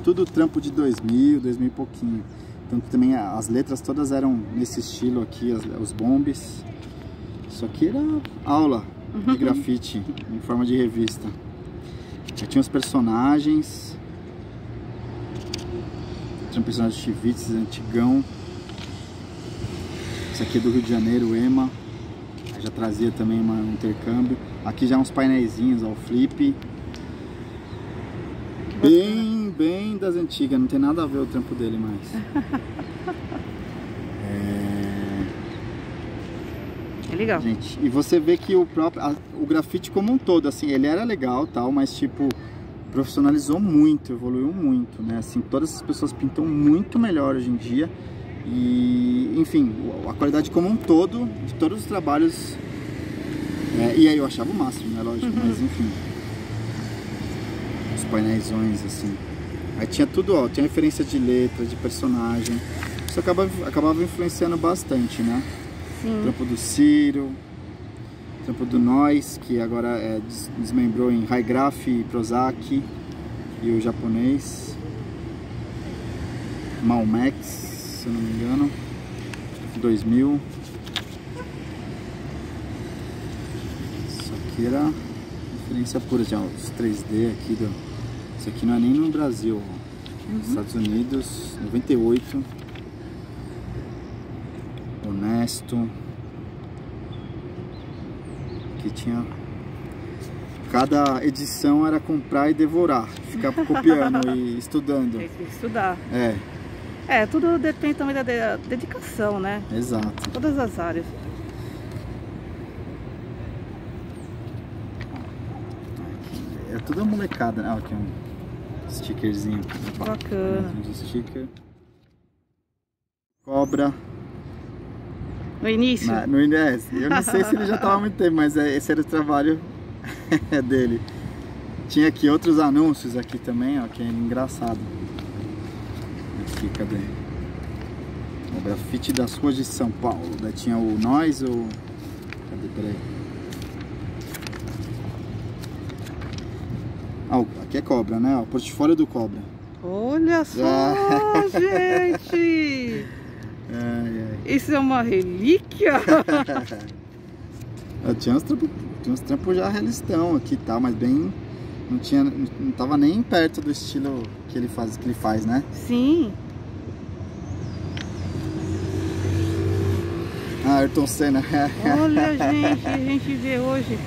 tudo trampo de 2000 e pouquinho. Então também as letras todas eram nesse estilo aqui, os bombes. Isso aqui era aula de grafite em forma de revista. Já tinha os personagens. Tinha um personagem de Chivits, antigão. Esse aqui é do Rio de Janeiro, o EMA. Aí já trazia também um intercâmbio. Aqui já uns painéisinhos, ó, o Flip. Bem das antigas, não tem nada a ver o trampo dele mais. É legal. Gente, e você vê que o grafite como um todo, assim, ele era legal, tal, mas tipo, profissionalizou muito, evoluiu muito, né? Assim, todas as pessoas pintam muito melhor hoje em dia. E, enfim, a qualidade como um todo, de todos os trabalhos. E aí eu achava o máximo, né? Lógico, mas enfim. Os painéisões, assim. Aí tinha tudo, ó, tinha referência de letra, de personagem. Isso acabava influenciando bastante, né? Sim. O trampo do Ciro, o trampo do Nós, que agora desmembrou em High Graph e Prozac, e o japonês. Malmex, se eu não me engano, 2000. Isso aqui era referência pura, já os 3D aqui isso aqui não é nem no Brasil, ó. Nos Estados Unidos, 98. Honesto. Que tinha... Cada edição era comprar e devorar, ficar copiando e estudando. Tem que estudar. Tudo depende também da dedicação, né? Exato. Todas as áreas. É tudo molecada, né? Aqui um stickerzinho. Bacana. Um sticker. Cobra. No início? No início. Eu não sei se ele já estava há muito tempo, mas esse era o trabalho dele. Tinha aqui outros anúncios aqui também, ó, que é engraçado. Aqui, cadê? O grafite das ruas de São Paulo. Daí tinha o Nós, cadê? Peraí. Aqui é Cobra, né? O portfólio do Cobra. Olha só, gente! Isso é uma relíquia? Tinha uns trampos já realistão aqui e tal, mas bem... Não tava nem perto do estilo que ele faz, né? Sim. Ayrton Senna. Olha, gente, a gente vê hoje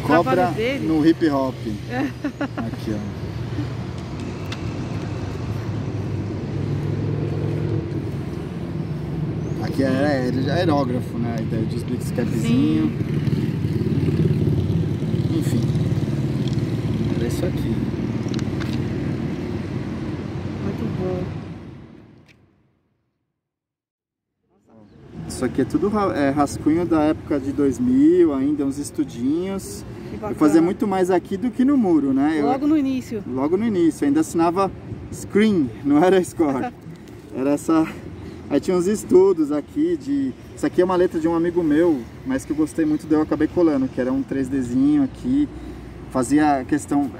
Cobra dele no hip hop. Aqui, ó. Aqui ele já é aerógrafo, né? A ideia dos blitzcapzinho. Enfim. Era isso aqui. Muito bom. Isso aqui é tudo rascunho da época de 2000, ainda uns estudinhos. Eu fazia muito mais aqui do que no muro, né? Logo no início. Logo no início, ainda assinava screen, não era score. Era essa... Aí tinha uns estudos aqui Isso aqui é uma letra de um amigo meu, mas que eu gostei muito, eu acabei colando, que era um 3Dzinho aqui. Fazia a questão...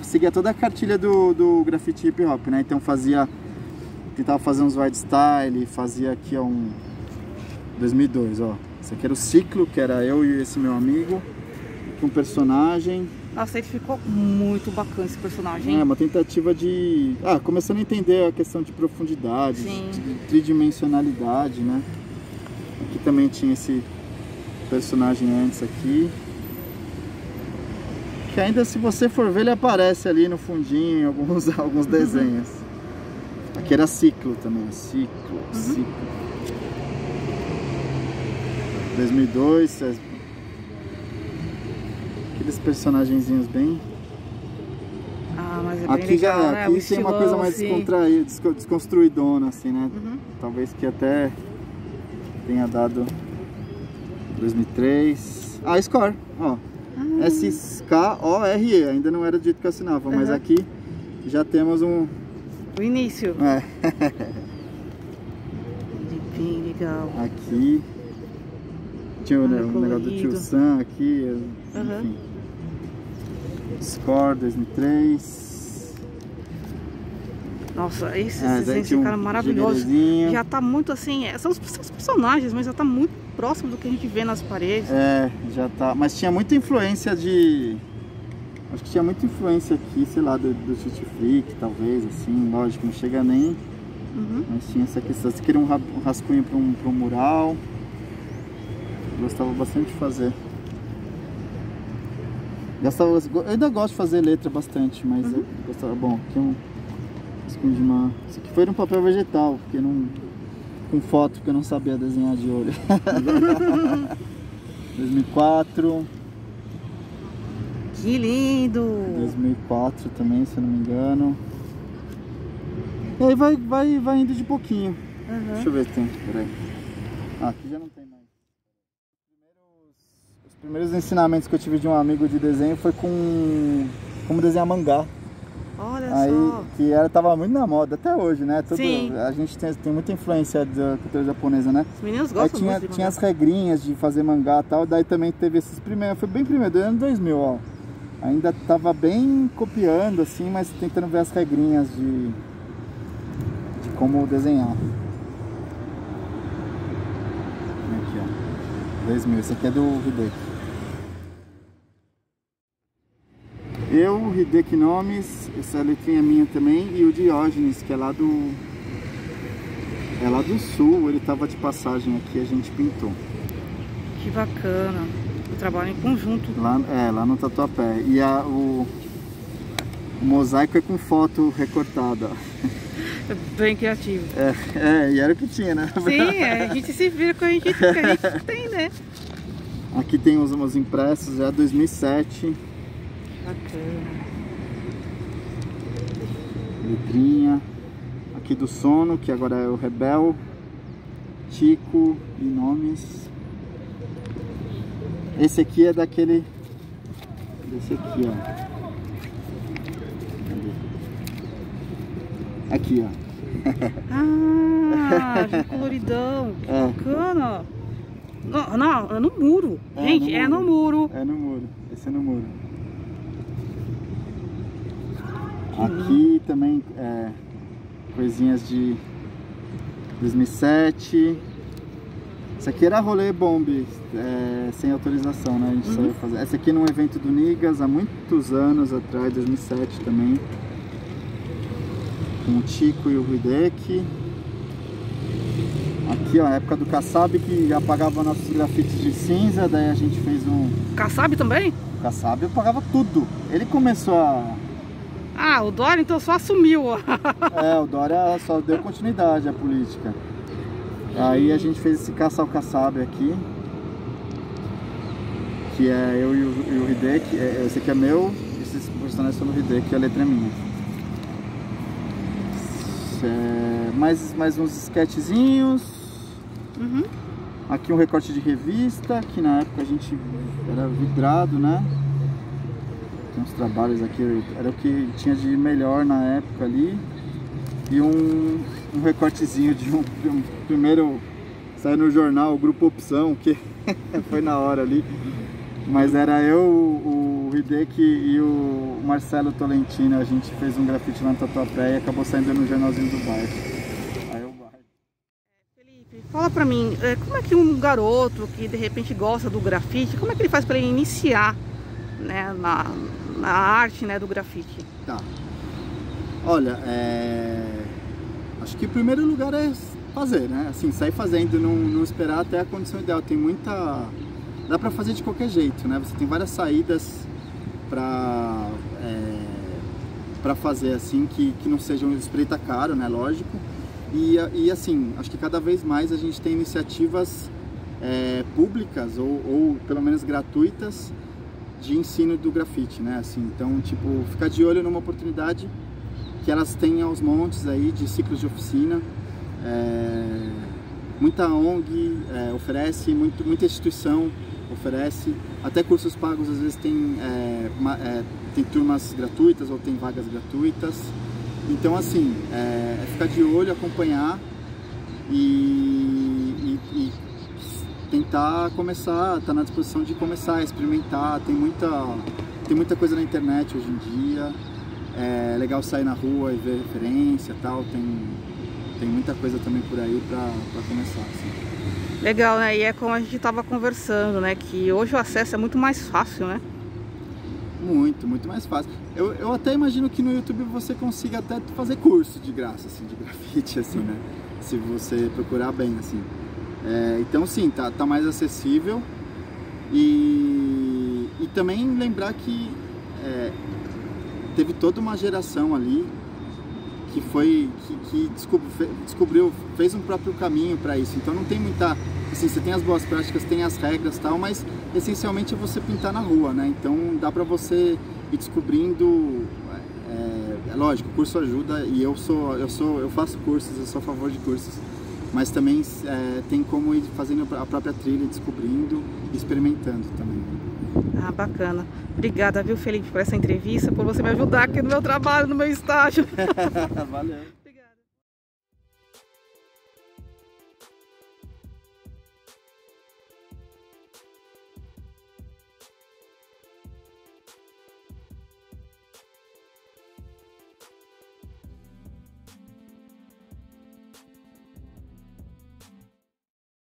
seguia toda a cartilha do grafite hip hop, né? Então tentava fazer uns wide style, fazia aqui, ó, 2002, ó. Esse aqui era o ciclo, que era eu e esse meu amigo, com um personagem. Nossa, ele ficou muito bacana esse personagem. Uma tentativa de... começando a entender a questão de profundidade, de tridimensionalidade, né? Aqui também tinha esse personagem antes aqui. Que ainda, se você for ver, ele aparece ali no fundinho em alguns desenhos. Aqui era ciclo também, ciclo. 2002. Aqueles personagenzinhos bem... Ah, mas é bem Aqui legal, já né? aqui O tem uma coisa mais estilão, assim. descontraída, desconstruidona, assim, né? Uhum. Talvez que até tenha dado 2003. Ah, Score, ó. S-K-O-R-E, ainda não era do jeito que eu assinava, mas Uhum. aqui já temos um... O início. É. Bem legal. Aqui tinha o Ah, negócio do Tio colorido. Sam aqui, Uhum. enfim. Score 2003. Nossa, esses daí desenhos tinha um ficaram maravilhosos. gilerezinho. Já tá muito assim, são os personagens, mas já tá muito próximo do que a gente vê nas paredes. É, já tá. Mas tinha muita influência de... Acho que tinha muita influência aqui, sei lá, do Titi Freak, talvez, assim, lógico, não chega nem... Uhum. Mas tinha essa questão, você queria um rascunho para um mural. Eu gostava bastante de fazer. Eu ainda gosto de fazer letra bastante, mas eu gostava... Bom, aqui é um rascunho de uma... Isso aqui foi num papel vegetal, porque não... Com foto, porque eu não sabia desenhar de olho. 2004. Que lindo! 2004 também, se eu não me engano. E aí vai indo de pouquinho. Uhum. Deixa eu ver se tem, peraí. Ah, aqui já não tem mais. Os primeiros ensinamentos que eu tive de um amigo de desenho foi com como desenhar mangá. Olha Aí, só. que tava muito na moda, até hoje, né? Sim. A gente tem muita influência da cultura japonesa, né? Os meninos Aí gostam tinha, muito de tinha mangá. as regrinhas de fazer mangá e tal, daí também teve esses primeiros, foi bem primeiro, do ano 2000, ó. Ainda tava bem copiando, assim, mas tentando ver as regrinhas de como desenhar. Aqui, ó. 2000, esse aqui é do Hideki. Eu, Hideki Nomes, essa letrinha é minha também, e o Diógenes, que é lá do sul, ele tava de passagem aqui, a gente pintou. Que bacana. Eu trabalho em conjunto. Lá no Tatuapé. E o mosaico é com foto recortada. É bem criativo. E era o que tinha, né? Sim, a gente se vira com o que a gente tem, né? Aqui tem os impressos, já 2007. Bacana. Letrinha. Aqui do Sono, que agora é o Rebel. Tico e Nomes. Esse aqui é daquele... Desse aqui, ó. Cadê? Aqui, ó. Ah, de coloridão. Que bacana. Não, é no muro. Gente, é no muro. É no muro. Esse é no muro. Aqui também coisinhas de 2007. Esse aqui era rolê bomb, sem autorização, né? A gente saiu fazer. Esse aqui num evento do Nigas há muitos anos atrás, 2007 também. Com o Tico e o Hideki. Aqui, ó, a época do Kassab, que apagava nossos grafites de cinza, daí a gente fez um... Kassab também? O Kassab apagava tudo. Ele começou a... Ah, o Dória então só assumiu. O Dória só deu continuidade à política. Aí a gente fez esse caça ao Kassab aqui, que é eu e o Hideki. Esse aqui é meu, esses personagens são do Hideki, a letra é minha. Mais uns sketchzinhos. Aqui um recorte de revista, que na época a gente era vidrado, né? Tem uns trabalhos aqui, era o que tinha de melhor na época ali. E um recortezinho de um primeiro saiu no jornal, o Grupo Opção, que foi na hora ali. Mas era eu, o Hideki e o Marcelo Tolentino. A gente fez um grafite lá no Tatuapé e acabou saindo no jornalzinho do bairro. Aí o bairro. Felipe, fala pra mim, como é que um garoto que de repente gosta do grafite, como é que ele faz pra ele iniciar, né, na arte, né, do grafite? Tá. Olha, acho que o primeiro lugar é fazer, né? Assim, sair fazendo, não esperar até a condição ideal. Tem muita... Dá pra fazer de qualquer jeito, né? Você tem várias saídas pra fazer, assim, que não sejam espreita caro, né? Lógico. E assim, acho que cada vez mais a gente tem iniciativas públicas ou pelo menos gratuitas de ensino do grafite, né? Assim, então, tipo, ficar de olho numa oportunidade que elas têm aos montes aí de ciclos de oficina. Muita ONG oferece, muita instituição oferece, até cursos pagos às vezes tem turmas gratuitas ou tem vagas gratuitas. Então, assim, ficar de olho, acompanhar e tentar começar, tá na disposição de começar a experimentar. Tem muita coisa na internet hoje em dia. É legal sair na rua e ver referência e tal. Tem muita coisa também por aí para começar, assim. Legal, né? E é como a gente estava conversando, né? Que hoje o acesso é muito mais fácil, né? Muito mais fácil. Eu até imagino que no YouTube você consiga até fazer curso de graça, assim, de grafite, assim, né? Se você procurar bem, assim. Então, sim, tá mais acessível. E também lembrar que teve toda uma geração ali que descobriu, fez um próprio caminho para isso. Então não tem muita, assim, você tem as boas práticas, tem as regras e tal, mas essencialmente é você pintar na rua, né? Então dá para você ir descobrindo. Lógico, o curso ajuda e eu faço cursos, eu sou a favor de cursos, mas também tem como ir fazendo a própria trilha, descobrindo e experimentando também. Ah, bacana. Obrigada, viu, Felipe, por essa entrevista, por você me ajudar aqui no meu trabalho, no meu estágio. Valeu.